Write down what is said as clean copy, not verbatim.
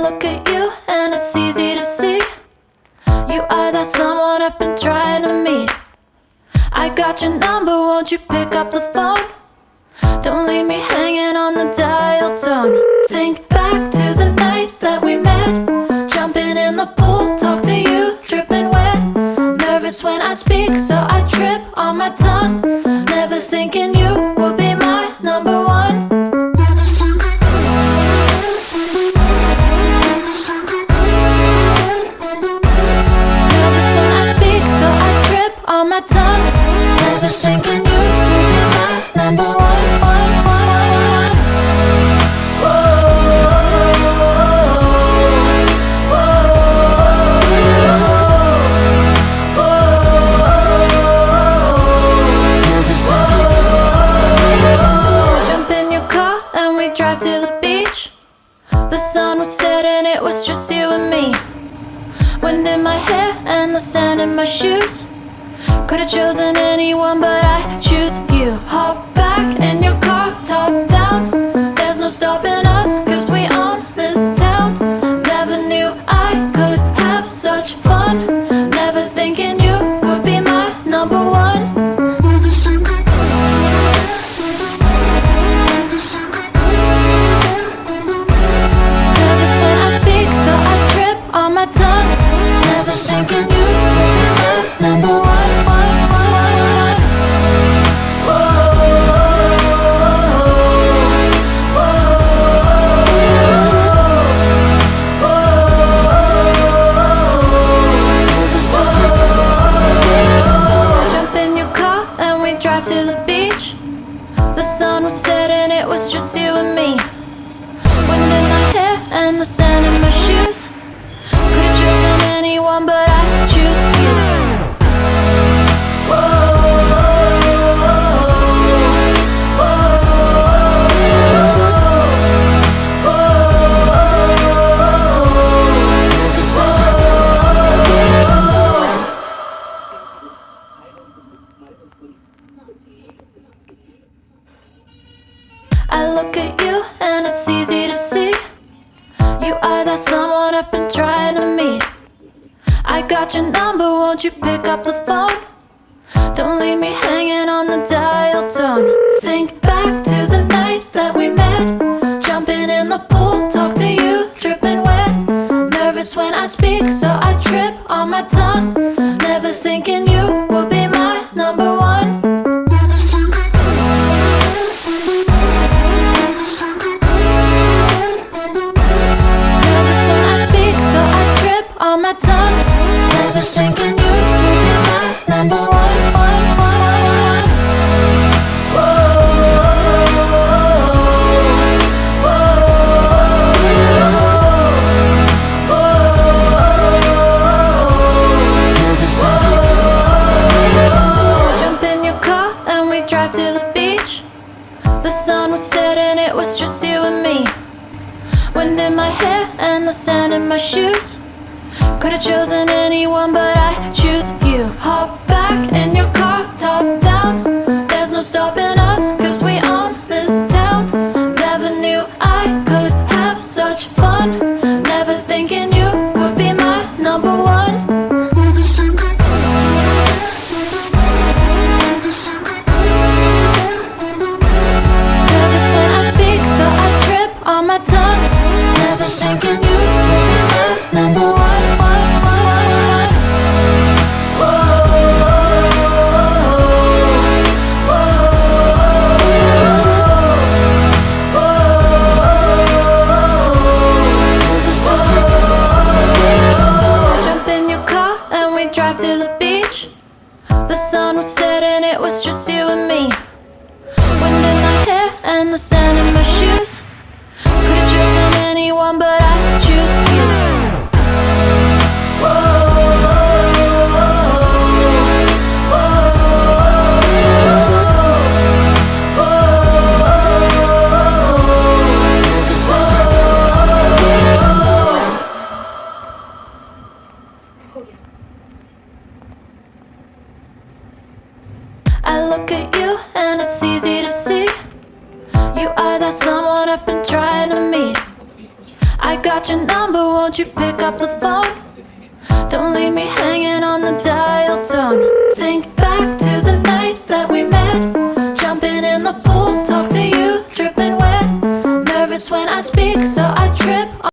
look at you and it's easy to see. You are that someone I've been trying to meet. I got your number, won't you pick up the phone? Don't leave me hanging on the dial tone. Think back to the night that we met, jumping in the pool, talk to you, dripping wet. Nervous when I speak, so I trip on my tongue. Never thinking you would be my number one. Nervous when I speak, so I trip on my tongue. Never thinking you would be my number one. Drive to the beach. The sun was setting, it was just you and me. Wind in my hair and the sand in my shoes. Could've chosen anyone, but I choose you. Hop back in your car, top down. There's no stopping us, cause we own this town. Never knew I could have such fun. Never thinking you would be my number one. Never thinking you would be my number one. Jump in your car and we drive to the beach. The sun was setting, it was just you and me. Wind in my hair and the sand in my shoes. Could've chosen anyone, but I choose you. I look at you and it's easy to see. You are that someone I've been trying to meet. I got your number, won't you pick up the phone? Don't leave me hanging on the dial tone. Think back to the night that we met, jumping in the pool, talk to you, dripping wet. Nervous when I speak, so I trip on my tongue. Never thinking you would be my number one. On my tongue, never thinking you would be my number one. Jump in your car and we drive to the beach. The sun was setting, it was just you and me. Wind in my hair and the sand in my shoes. Could've chosen anyone, but I choose you. Hop back in your car, top down. There's no stopping us, cause we own this town. Never knew I could have such fun. Never thinking you would be my number one. Nervous when I speak, so I trip on my tongue. Never thinking you would be my number one. Drive to the beach. The sun was setting, it was just you and me. Wind in my hair and the sand in my shoes. Could've chosen anyone, but I choose you. I look at you and it's easy to see. You are that someone I've been trying to meet. I got got your number, won't you pick up the phone? Don't leave me hanging on the dial tone.